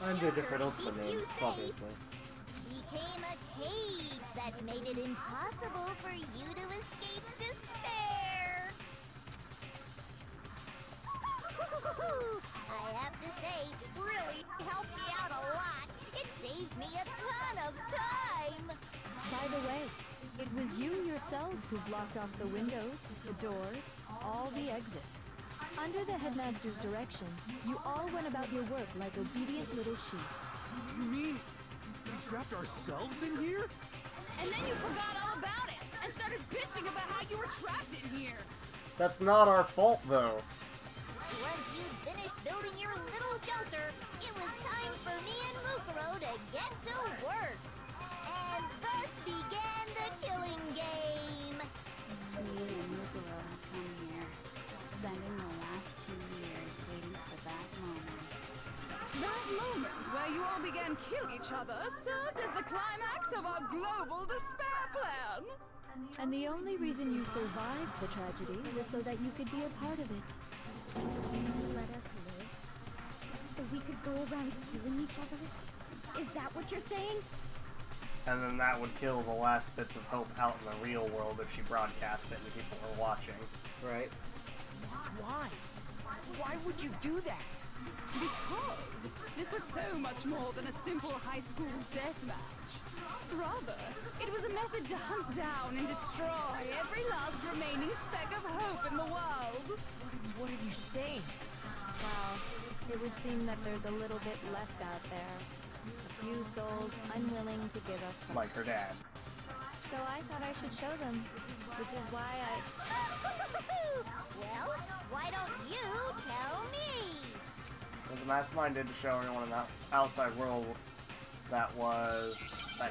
Under different ultimate names, obviously. Became a cage that made it impossible for you to escape despair. I have to say, really helped me out a lot. It saved me a ton of time. By the way, it was you yourselves who blocked off the windows, the doors, all the exits. Under the headmaster's direction, you all went about your work like obedient little sheep. You mean we trapped ourselves in here? And then you forgot all about it and started bitching about how you were trapped in here. That's not our fault, though. Once you'd finished building your little shelter, it was time for me and Mukuro to get to work. And thus began the killing game. Me and Mukuro have come here, spending the last 2 years waiting for that moment. That moment where you all began killing each other served as the climax of our global despair plan. And the only reason you survived the tragedy was so that you could be a part of it. You let us live, so we could go around killing each other? Is that what you're saying? And then that would kill the last bits of hope out in the real world if she broadcast it and people were watching. Right. Why? Why would you do that? Because this was so much more than a simple high school deathmatch. Rather, it was a method to hunt down and destroy every last remaining speck of hope in the world. What are you saying? Well, it would seem that there's a little bit left out there. A few souls unwilling to give up hope. Like her dad. So I thought I should show them, which is why Well, why don't you tell me? What the mastermind did to show everyone in that outside world that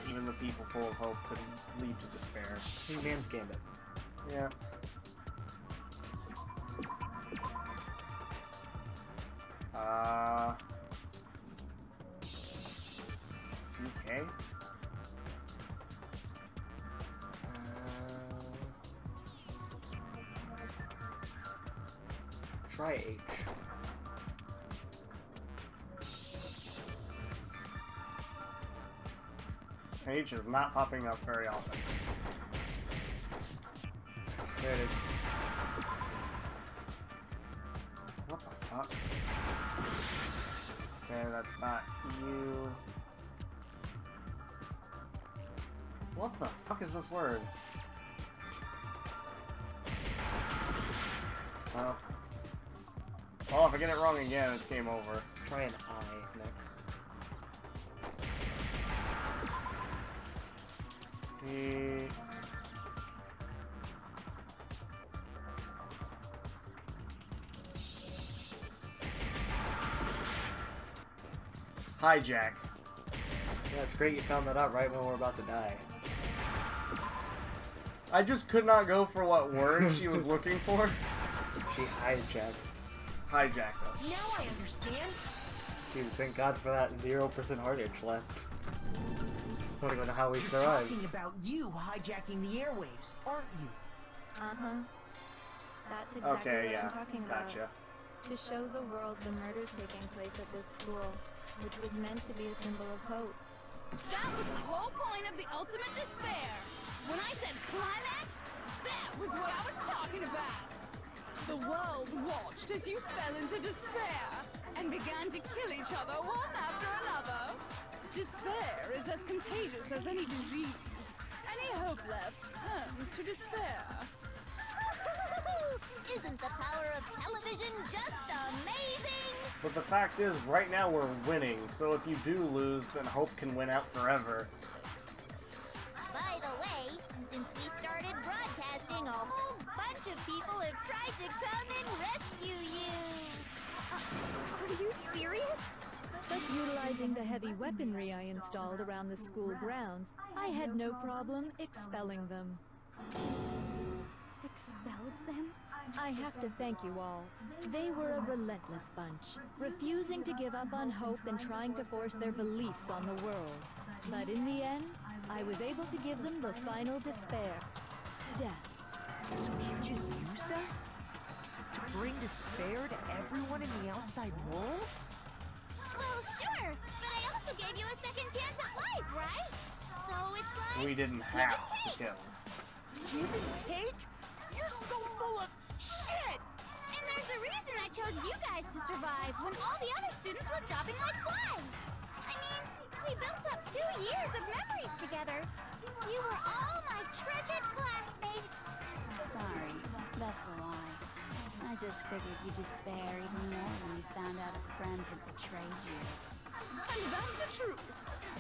even the people full of hope could lead to despair. Hey, man's gambit. Yeah. CK? Try H. H is not popping up very often. There it is. What the fuck? Okay, that's not you. What the fuck is this word? Oh. Oh, if I get it wrong again, it's game over. Try an I next. Hijack. Yeah, it's great you found that out right when we're about to die. I just could not go for what word she was looking for. She hijacked. Hijacked us. Now I understand. Jeez, thank God for that 0% heartage left. I don't even know how we You're survived. talking about you hijacking the airwaves, aren't you? Uh-huh. That's exactly Okay, what yeah. I'm talking about. Gotcha. To show the world the murders taking place at this school, which was meant to be a symbol of hope. That was the whole point of the ultimate despair. When I said climax, that was what I was talking about. The world watched as you fell into despair and began to kill each other one after another. Despair is as contagious as any disease. Any hope left turns to despair. Isn't the power of television just amazing? But the fact is, right now we're winning, so if you do lose, then hope can win out forever. By the way, since we started broadcasting, a whole bunch of people have tried to come and rescue you. Are you serious? But utilizing the heavy weaponry I installed around the school grounds, I had no problem expelling them. Expelled them? I have to thank you all. They were a relentless bunch, refusing to give up on hope and trying to force their beliefs on the world. But in the end, I was able to give them the final despair. Death. So you just used us? To bring despair to everyone in the outside world? Well, sure, but we didn't have to kill. Give and take? You're so full of shit! And there's a reason I chose you guys to survive when all the other students were dropping like flies. I mean, we built up 2 years of memories together. You were all my treasured classmates. Sorry, that's a lie. I just figured you'd despair even more when you found out a friend had betrayed you. And that's the truth,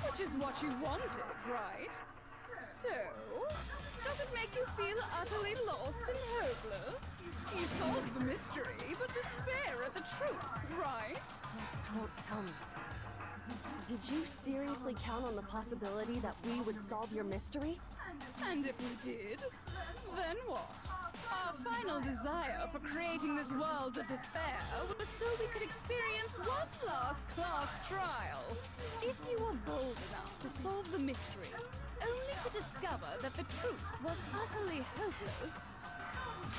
which is what you wanted, right? So, does it make you feel utterly lost and hopeless? You solved the mystery, but despair at the truth, right? Don't tell me. Did you seriously count on the possibility that we would solve your mystery? And if we did, then what? Our final desire for creating this world of despair was so we could experience one last class trial. If you were bold enough to solve the mystery, only to discover that the truth was utterly hopeless,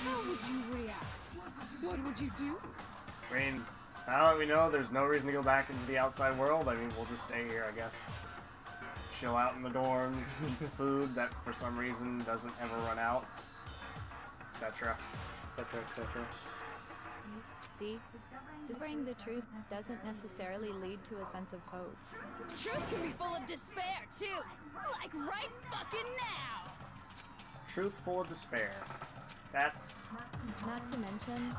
how would you react? What would you do? I mean, now that we know there's no reason to go back into the outside world, I mean, we'll just stay here, I guess. Chill out in the dorms, eat food that for some reason doesn't ever run out, etc. Etc. Etc. See? Discovering the truth doesn't necessarily lead to a sense of hope. Truth can be full of despair, too. Like right fucking now. Truth full of despair. That's Not to mention,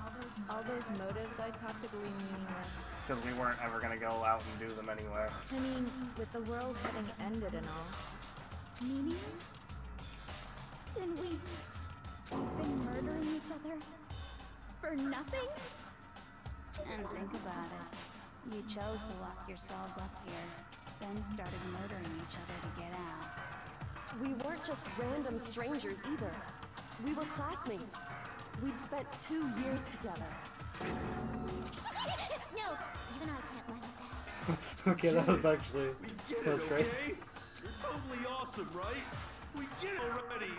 all those motives I talked to be meaningless. because we weren't ever going to go out and do them anyway. I mean, with the world having ended and all. Meaningless? Then we've been murdering each other for nothing? And think about it. You chose to lock yourselves up here, then started murdering each other to get out. We weren't just random strangers either. We were classmates. We'd spent 2 years together. No, even I can't laugh at that. Okay, that was actually Get that was it, great. okay? You're totally awesome, right? We get it already.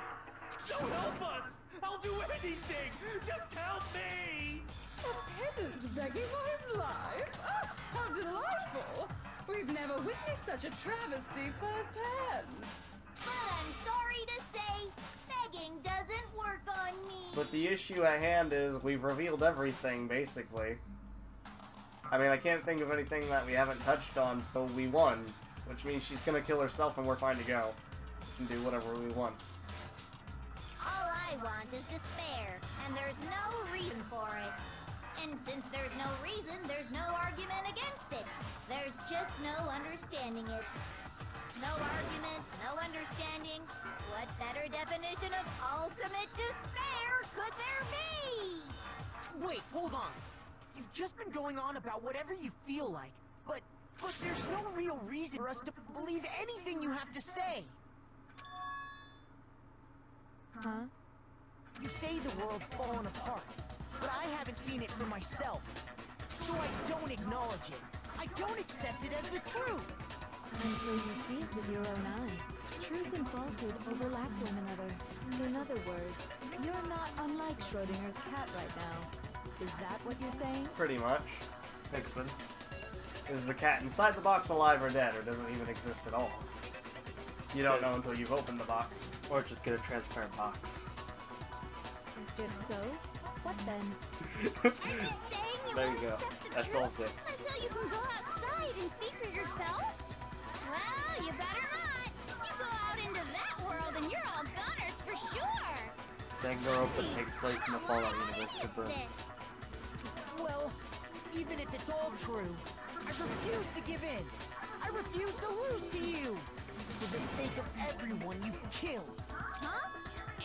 Don't help us. I'll do anything. Just help me. A peasant begging for his life? Oh, how delightful! We've never witnessed such a travesty firsthand. But I'm sorry to say, begging doesn't work on me. But the issue at hand is we've revealed everything, basically. I mean, I can't think of anything that we haven't touched on, so we won. Which means she's gonna kill herself and we're fine to go. We can do whatever we want. All I want is despair, and there's no reason for it. And since there's no reason, there's no argument against it. There's just no understanding it. No argument, no understanding. What better definition of ultimate despair could there be? Wait, hold on. You've just been going on about whatever you feel like, but there's no real reason for us to believe anything you have to say. Huh? You say the world's fallen apart, but I haven't seen it for myself. So I don't acknowledge it. I don't accept it as the truth. Until you see it with your own eyes. Truth and falsehood overlap one another. In other words, you're not unlike Schrodinger's cat right now. Is that what you're saying? Pretty much. Makes sense. Is the cat inside the box alive or dead, or does it even exist at all? You don't know until you've opened the box. Or just get a transparent box. If so, what then? Are you saying you There won't you go. accept the That truth solves it. until you can go outside and see for yourself? Well, you better not. You go out into that world and you're all goners for sure. Danganronpa takes place in the Fallout universe. Confirmed. Well, even if it's all true, I refuse to give in. I refuse to lose to you. For the sake of everyone you've killed. Huh?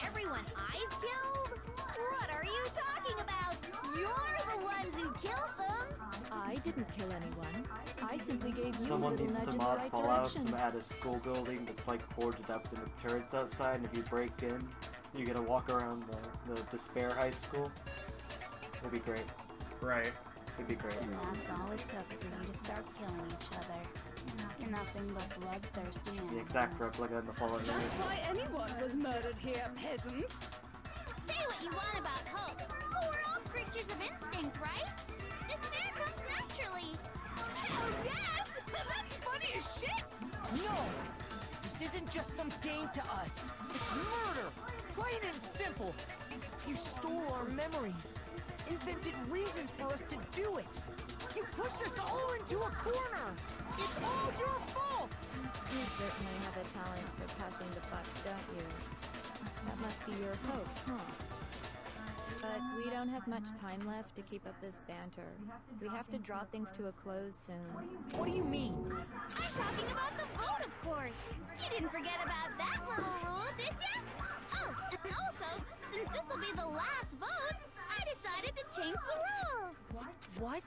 Everyone I've killed? What are you talking about? You're the ones who killed them. I didn't kill anyone. I simply gave you Someone a little needs nudge to in the mod right Fallout direction. and add a school building that's like boarded up in the turrets outside, and if you break in, you get to walk around the Despair High School. It'd be great. Right. It'd be great. And that's all it took for you to start killing each other. You're nothing but bloodthirsty The animals. exact replica in the Fallout That's universe. why anyone was murdered here, peasant. Say what you want about hope, but we're all creatures of instinct, right? Despair comes naturally. Hell yes! That's funny as shit! No! This isn't just some game to us. It's murder, plain and simple. You stole our memories, invented reasons for us to do it. You pushed us all into a corner. It's all your fault. You certainly have a talent for passing the buck, don't you? That must be your hope, huh? But we don't have much time left to keep up this banter. We have to draw things to a close soon. What do you mean? I'm talking about the vote, of course. You didn't forget about that little rule, did you? Oh, and also, since this will be the last vote, I decided to change the rules. What?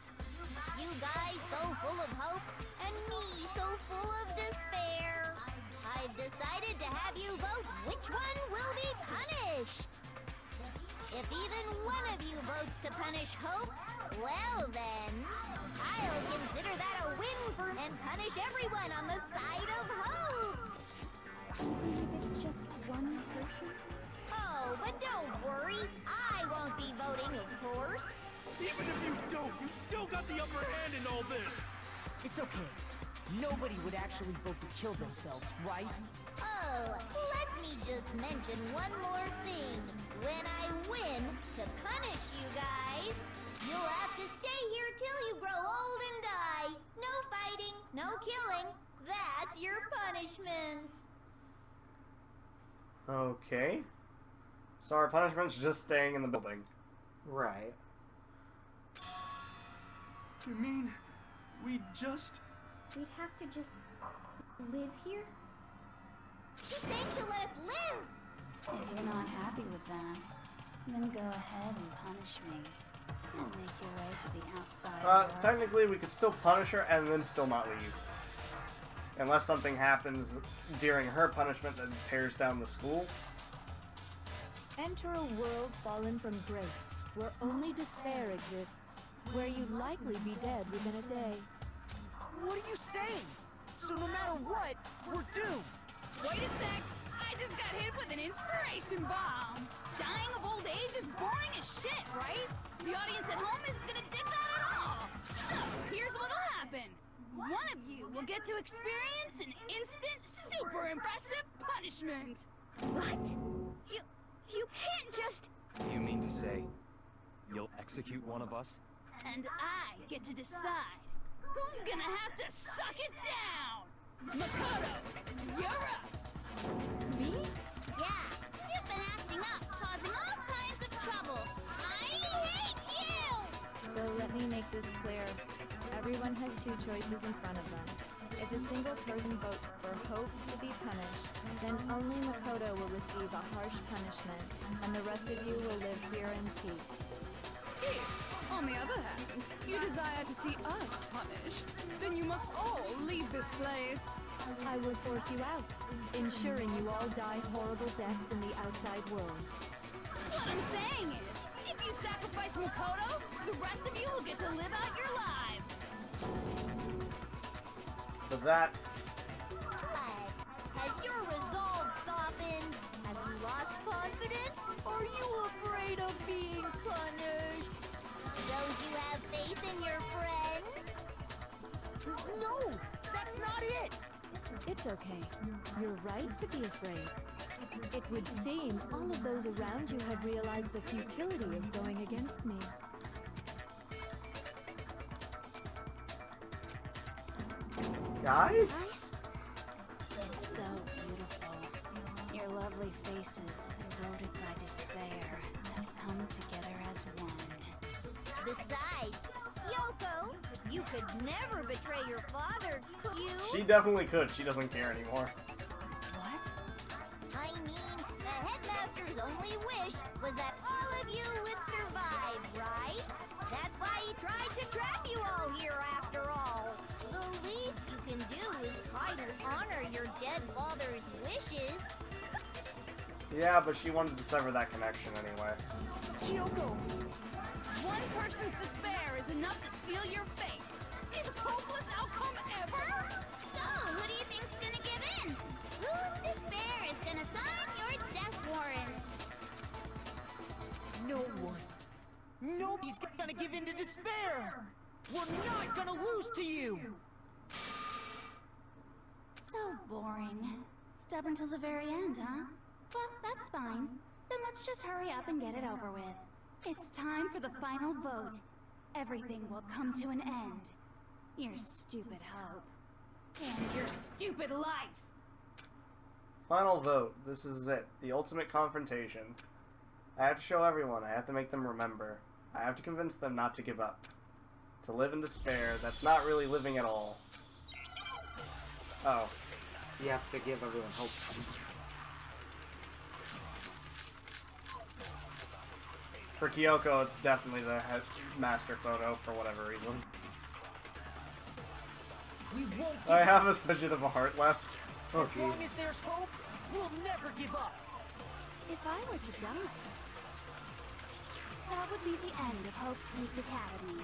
You guys so full of hope, and me so full of despair. I've decided to have you vote which one will be punished. If even one of you votes to punish Hope, well then, I'll consider that a win for and punish everyone on the side of Hope. Even if it's just one person? Oh, but don't worry, I won't be voting, of course. Even if you don't, you still got the upper hand in all this! It's okay. Nobody would actually vote to kill themselves, right? Oh, let me just mention one more thing. When I win to punish you guys, you'll have to stay here till you grow old and die. No fighting, no killing. That's your punishment. Okay. So our punishment's just staying in the building. Right. You mean we just... We'd have to just live here? She's saying she'll let us live. If you're not happy with that, then go ahead and punish me. And make your way to the outside world. Technically we could still punish her and then still not leave. Unless something happens during her punishment that tears down the school. Enter a world fallen from grace, where only despair exists, where you'd likely be dead within a day. What are you saying? So no matter what, we're doomed. Wait a sec! I just got hit with an inspiration bomb! Dying of old age is boring as shit, right? The audience at home isn't gonna dig that at all! So, here's what'll happen. One of you will get to experience an instant, super impressive punishment! What? You can't just... Do you mean to say you'll execute one of us? And I get to decide who's gonna have to suck it down! Makoto, you're up! Me? Yeah, you've been acting up, causing all kinds of trouble. I hate you! So let me make this clear. Everyone has two choices in front of them. If a single person votes for Hope to be punished, then only Makoto will receive a harsh punishment, and the rest of you will live here in peace. If, on the other hand, you desire to see us punished, then you must all leave this place. I will force you out, ensuring you all die horrible deaths in the outside world. What I'm saying is, if you sacrifice Makoto, the rest of you will get to live out your lives. But that's... What? Has your resolve softened? Have you lost confidence? Are you afraid of being punished? Don't you have faith in your friend? No, that's not it. It's okay. You're right to be afraid. It would seem all of those around you have realized the futility of going against me. Guys? It's so beautiful. Your lovely faces, eroded by despair, have come together as one. Besides, Yoko, you could never betray your father, could you? She definitely could. She doesn't care anymore. What? I mean, the headmaster's only wish was that all of you would survive, right? That's why he tried to trap you all here after all. The least you can do is try to honor your dead father's wishes. Yeah, but she wanted to sever that connection anyway. Kyoko! One person's despair is enough to seal your fate. Is this hopeless outcome ever? So, who do you think's gonna give in? Whose despair is gonna sign your death warrant? No one. Nobody's gonna give in to despair. We're not gonna lose to you. So boring. Stubborn till the very end, huh? Well, that's fine. Then let's just hurry up and get it over with. It's time for the final vote. Everything will come to an end. Your stupid hope. And your stupid life! Final vote. This is it. The ultimate confrontation. I have to show everyone. I have to make them remember. I have to convince them not to give up. To live in despair, that's not really living at all. Oh. You have to give everyone hope. For Kyoko, it's definitely the master photo for whatever reason. We won't give I have a smidget of a heart left. Oh, As long jeez. as there's hope, we'll never give up. If I were to die, that would be the end of Hope's Week Academy.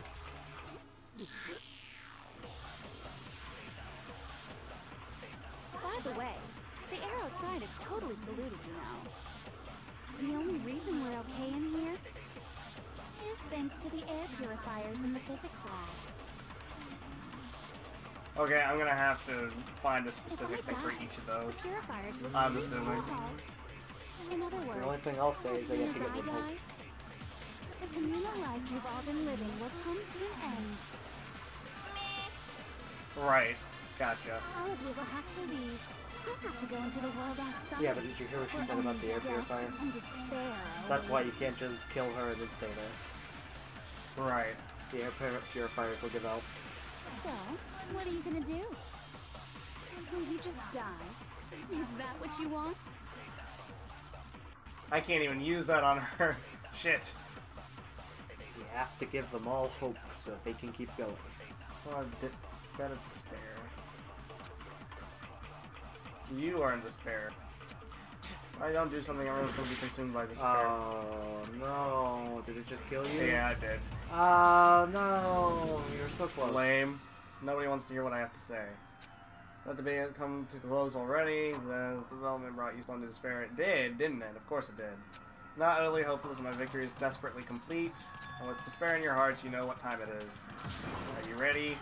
By the way, the air outside is totally polluted, you know. The only reason we're okay in here is thanks to the air purifiers in the physics lab. Okay, I'm gonna have to find a specific thing for each of those. The purifiers will I'm screech to a assuming. halt. In other words, The only thing I'll say as is that soon you have as to give I them hope. die, the communal life you've all been living will come to an end. Right. Gotcha. All of you will have to leave. You'll have to go into the world outside. Yeah, but did you hear what she where said about only the air death purifier? and despair That's await. why you can't just kill her and then stay there. Right. The air purifiers will give out. So, what are you gonna do? Will you just die? Is that what you want? I can't even use that on her. Shit. You have to give them all hope so that they can keep going. So I'm bed of despair. You are in despair. If I don't do something, everyone's gonna be consumed by despair. Oh no! Did it just kill you? Yeah, I did. Oh no! You're so close. Lame. Nobody wants to hear what I have to say. That debate has come to close already. The development brought you to despair. It did, didn't it? Of course it did. Not utterly hopeless, my victory is desperately complete. And with despair in your hearts, you know what time it is. Are you ready?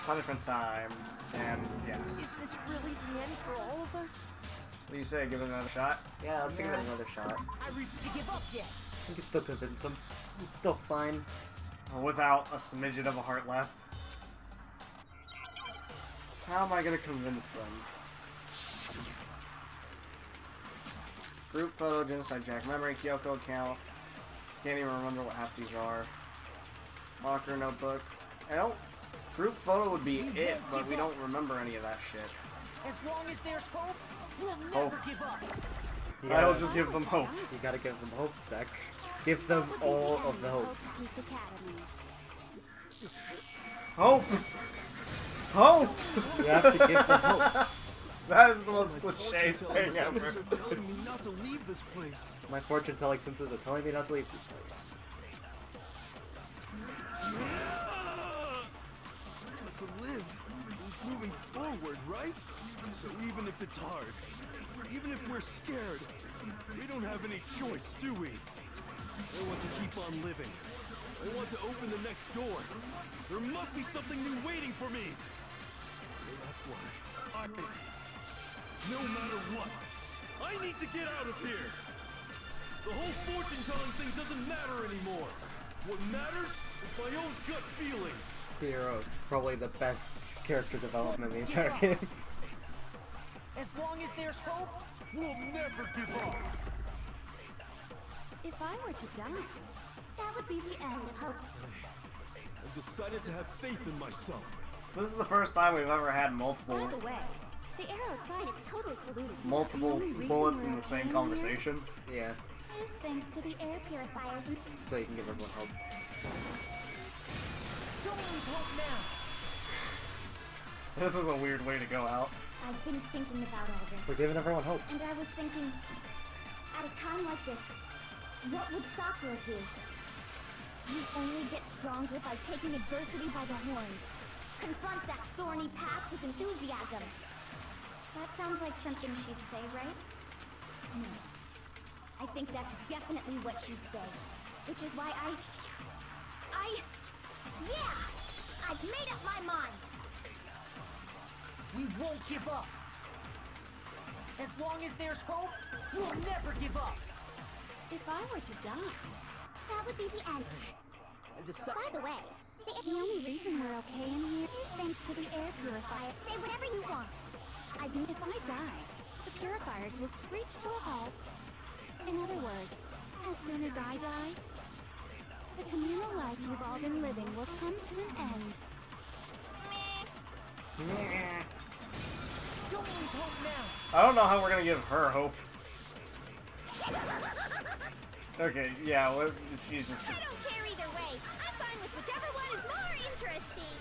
Punishment time. And, yeah. Is this really the end for all of us? What do you say? Give it another shot? Yeah, let's give it another shot. I refuse to give up yet. You can still convince them. It's still fine. Without a smidget of a heart left. How am I gonna convince them? Group photo, genocide jack memory, Kyoko account. Can't even remember what half these are. Locker notebook. I don't. Group photo would be it, but we don't remember any of that shit. As long as there's hope, we'll never give up. I'll just give them hope. You gotta give them hope, Zach. Give them all of the hope. Hope's Week Academy. Hope! Hope! You have to give them hope. That is the most My cliche fortune-telling thing ever. senses are telling me not to leave this place. My fortune-telling senses are telling me not to leave this place. But to live means moving forward, right? So even if it's hard, even if we're scared, we don't have any choice, do we? I want to keep on living. I want to open the next door. There must be something new waiting for me. So that's why no matter what, I need to get out of here. The whole fortune-telling thing doesn't matter anymore. What matters is my own gut feelings. Hero, probably the best character development in the entire game. As long as there's hope, We'll never give up. If I were to die, that would be the end of Hope's. I've decided to have faith in myself. This is the first time we've ever had multiple By the way, the air outside is totally polluted. multiple The only reason bullets we're in the okay same here conversation. Yeah, is thanks to the air purifiers and so you can give everyone hope. don't lose hope now. This is a weird way to go out. I've been thinking about all this. We're giving everyone hope. And I was thinking, at a time like this, what would Sakura do? You only get stronger by taking adversity by the horns. Confront that thorny path with enthusiasm. That sounds like something she'd say, right? No. I think that's definitely what she'd say. Which is why yeah! I've made up my mind! We won't give up. As long as there's hope, we'll never give up. If I were to die, That would be the end. By the way, the only reason we're okay in here is thanks to the air purifier. say whatever you want. I mean, if I die, the purifiers will screech to a halt. In other words, as soon as I die, the communal life you've all been living will come to an end. Don't lose hope now. I don't know how we're gonna give her hope. Okay, yeah, she's just... I don't care either way. I'm fine with whichever one is more interesting.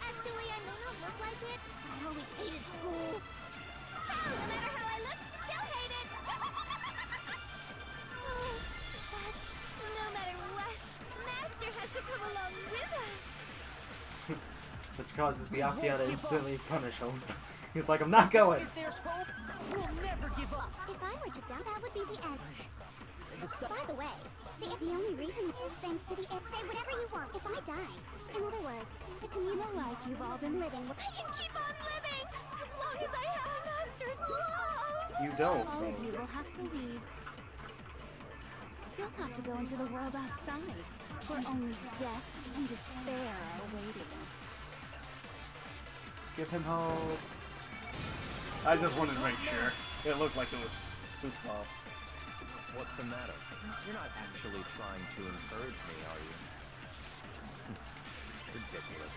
Actually, I may not look like it. I always hated school. No matter how I look, still hate it. But no matter what, Master has to come along with us. Which causes Byakuya to instantly punish him. He's like, I'm not going. As there's hope, we'll never give up. If I were to die, that would be the end. By the way, the only reason is thanks to the air. Say whatever you want. If I die, in other words, The communal life you've all been living will... I can keep on living as long as I have Master's love. You don't, All of though. you will have to leave. You'll have to go into the world outside, where only death and despair are awaiting. Give him hope. I just wanted to make sure. It looked like it was too slow. What's the matter? You're not actually trying to encourage me, are you? Ridiculous.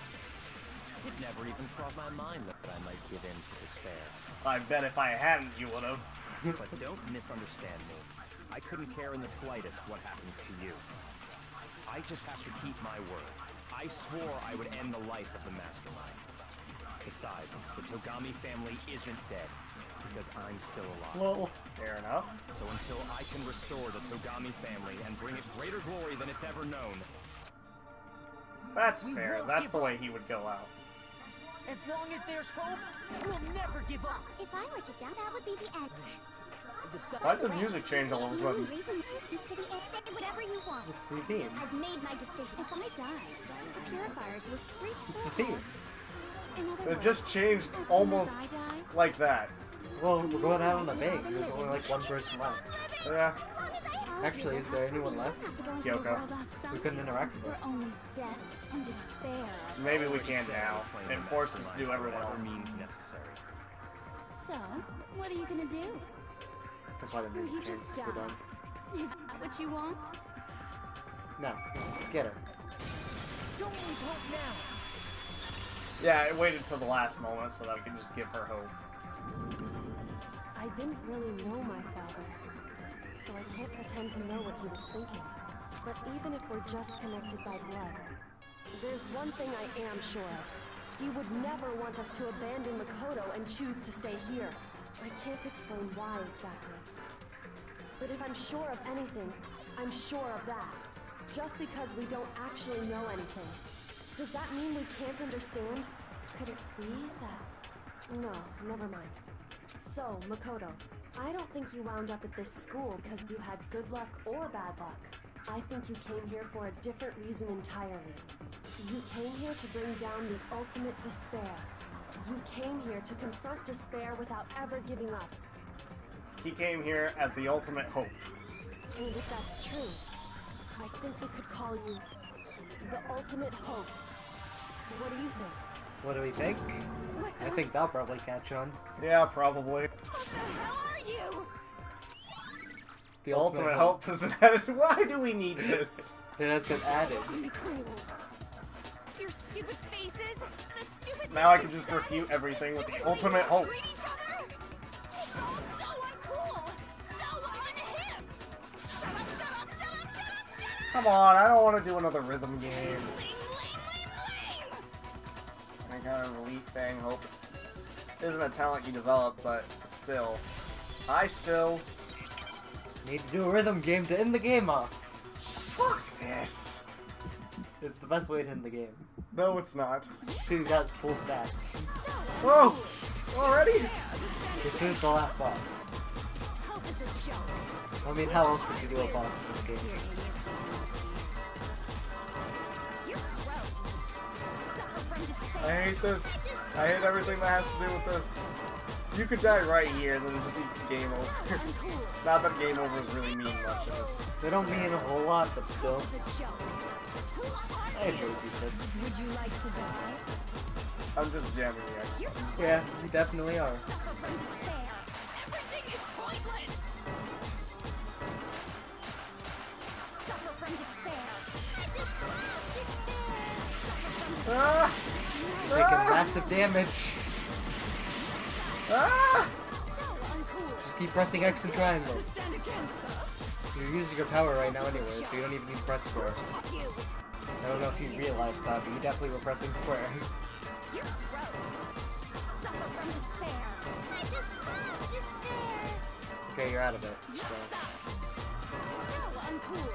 It never even crossed my mind that I might give in to despair. I bet if I hadn't, you would have. But don't misunderstand me. I couldn't care in the slightest what happens to you. I just have to keep my word. I swore I would end the life of the mastermind. Besides, the Togami family isn't dead, because I'm still alive. Well, fair enough. So until I can restore the Togami family and bring it greater glory than it's ever known, That's fair. That's the way he would go out. As long as there's hope, we'll never give up. if I were to die, that would be the end. Why did the music change all of a The sudden? only reason is thanks to the air. Say whatever you want. It's the theme. I've made my decision. If I die, the purifiers will screech It's to the a theme. halt. In other It words, just changed as soon almost as I die, like that. Well, we're going out on a bang. There's only like one person left. Yeah. Actually, is there anyone left? have to go into the Kyoko. world outside, We couldn't interact with where her. only death and despair are Maybe we can now. playing It the forces us to mastermind do everyone whatever else. means necessary. So, what are you gonna do? That's why the Will music you changed. just We're die? done. Is that what you want? No. Get her. Don't lose hope now. Yeah, it waited till the last moment so that we could just give her hope. I didn't really know my father, so I can't pretend to know what he was thinking. But even if we're just connected by blood, there's one thing I am sure of. He would never want us to abandon Makoto and choose to stay here. I can't explain why exactly. But if I'm sure of anything, I'm sure of that. Just because we don't actually know anything. Does that mean we can't understand? Could it be that... No, never mind. So, Makoto, I don't think you wound up at this school because you had good luck or bad luck. I think you came here for a different reason entirely. You came here to bring down the ultimate despair. You came here to confront despair without ever giving up. He came here as the ultimate hope. And if that's true, I think we could call you the ultimate hope. What do you think? What do we think? I think they'll probably catch on. Yeah, probably. What the hell are you? The Ultimate hope has been added. Why do we need this? It has been added. Uncool. Your stupid faces, the stupid Now I lips can you just said, refute everything with the stupid way ultimate you hope. treat each other. It's all so uncool, so unhip. Shut up, shut up, shut up, shut up, shut up. Come on, I don't want to do another rhythm game. Lame, lame, lame, lame. Any kind of elite thing. Hope it isn't a talent you develop, but still. I still. Need to do a rhythm game to end the game off. Fuck this. It's the best way to end the game. No, it's not. See, he's got full stats. Whoa! Already? This is the last boss. Hope is a joke. I mean, how else would you do a boss in this game? You're idiocy. You're gross. Suffer from despair. I hate this. I hate everything that has to do with this. You could die right here, and then just be game over. Not that game over really mean much in this. They don't mean a whole lot, but still. I enjoy these bits. Would you like to die? I'm just jamming the extra. Yeah, you definitely are. Everything is pointless! Suffer from despair. Ah! You're taking massive damage. Ah! Just keep pressing X and triangle. To stand against us. You're using your power right now anyway, so you don't even need to press square. I don't know if you realized that, but you definitely were pressing square. You're gross. Suffer from despair. I just love despair. Okay, you're out of it. You So. suck. So uncool.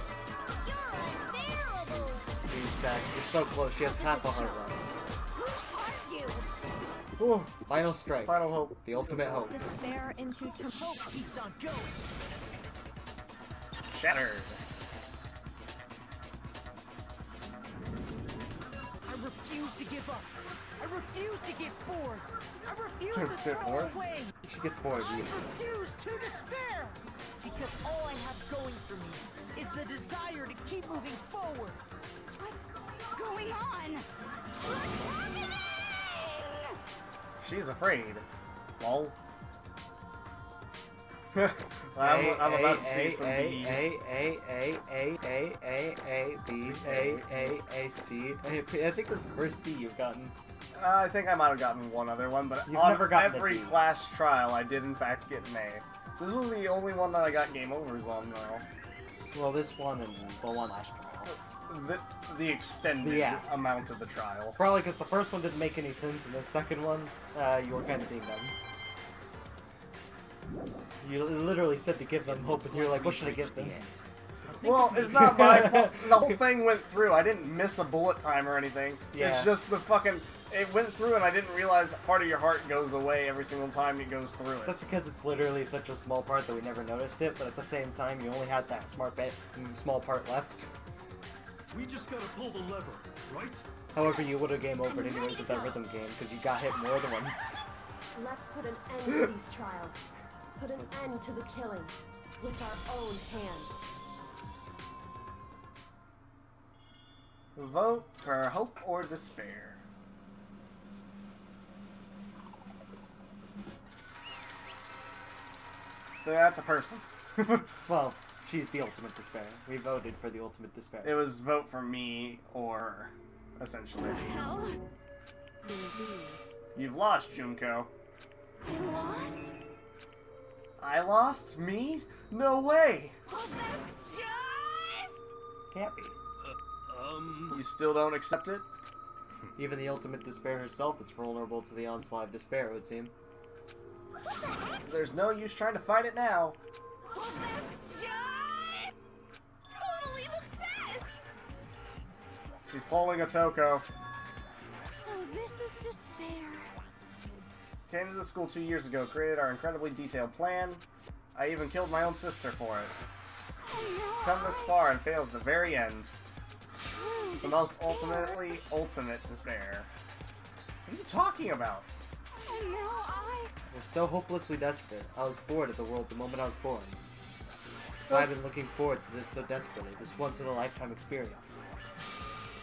You're unbearable. You're so close. She has half a heart left. Who are you? Ooh, Final strike. final hope. The ultimate hope. Despair into Hope keeps on going. Shattered. I refuse to give up. I refuse to get bored. I refuse to Get throw bored? away. She gets bored. I refuse to despair. Because all I have going for me is the desire to keep moving forward. What's going on? What's happening? She's afraid. Lol. I'm about to see some D's. A, B, A, C. I think that's the first C you've gotten. I think I might have gotten one other one, but You've on never gotten a every D. class trial, I did in fact get an A. This was the only one that I got game overs on, though. Well, this one and the one last trial. The extended amount of the trial. Probably because the first one didn't make any sense, and the second one, you were kind of being dumb. You literally said to give them hope, and you're like, what should I give them? Well, it's not my fault. The whole thing went through. I didn't miss a bullet time or anything. Yeah. It's just the fucking... It went through, and I didn't realize part of your heart goes away every single time it goes through it. That's because it's literally such a small part that we never noticed it, but at the same time, you only had that small part left. We just gotta pull the lever, right? However, you would have game over it anyways with that rhythm game, because you got hit more than once. Let's put an end to these trials. Put an end to the killing. With our own hands. Vote for hope or despair. That's a person. Well, she's the ultimate despair. We voted for the ultimate despair. It was vote for me or essentially. Hell? Indeed. You've lost, Junko. I lost? I lost? Me? No way! Oh, that's just... Can't be. You still don't accept it? Even the ultimate despair herself is vulnerable to the onslaught of despair, it would seem. There's no use trying to fight it now. Oh, that's just... totally the best! She's pulling a Toko. So this is despair. Came to the school 2 years ago, created our incredibly detailed plan. I even killed my own sister for it. Oh no, Come this far and failed at the very end. True The most despair. ultimate despair. What are you talking about? And now I was so hopelessly desperate. I was bored of the world the moment I was born. I've been looking forward to this so desperately, this once-in-a-lifetime experience.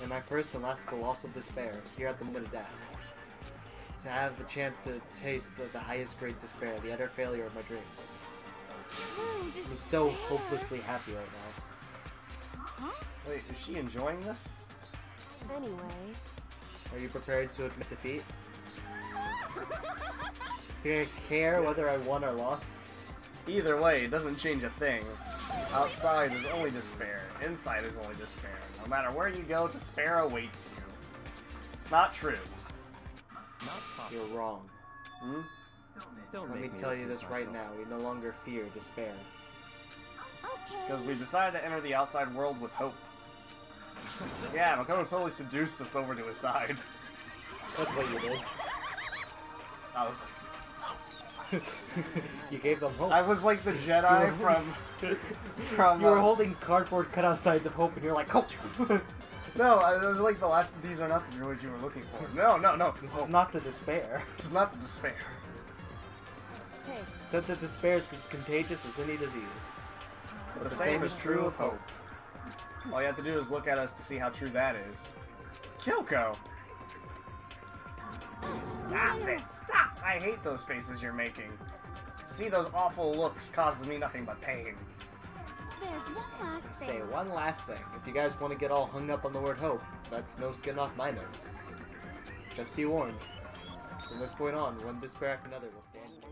And my first and last colossal despair, here at the moment of death. To have the chance to taste the highest grade despair, the utter failure of my dreams. I'm so hopelessly happy right now. Wait, is she enjoying this? Anyway, Are you prepared to admit defeat? Do you care whether I won or lost? Either way, it doesn't change a thing. Outside is only despair. Inside is only despair. No matter where you go, despair awaits you. It's not true. Not possible. You're wrong. Hmm? Don't Let me make tell you repeat this right myself. now. We no longer fear despair. Okay. Because we decided to enter the outside world with hope. Yeah, Makoto totally seduced us over to his side. That's what you did. I was You gave them hope. I was like the Jedi from You were holding cardboard cutout sides of hope, and you're like, hope! No, it was like the last. These are not the droids you were looking for. No, no, no. This is not the despair. This is not the despair. Hey, Said that despair is as contagious as any disease. But the same is true of hope. All you have to do is look at us to see how true that is. Kyoko! Stop it! Stop! I hate those faces you're making. To see those awful looks causes me nothing but pain. There's one last thing. Say one last thing. If you guys want to get all hung up on the word hope, that's no skin off my nose. Just be warned. From this point on, one despair after another will stand.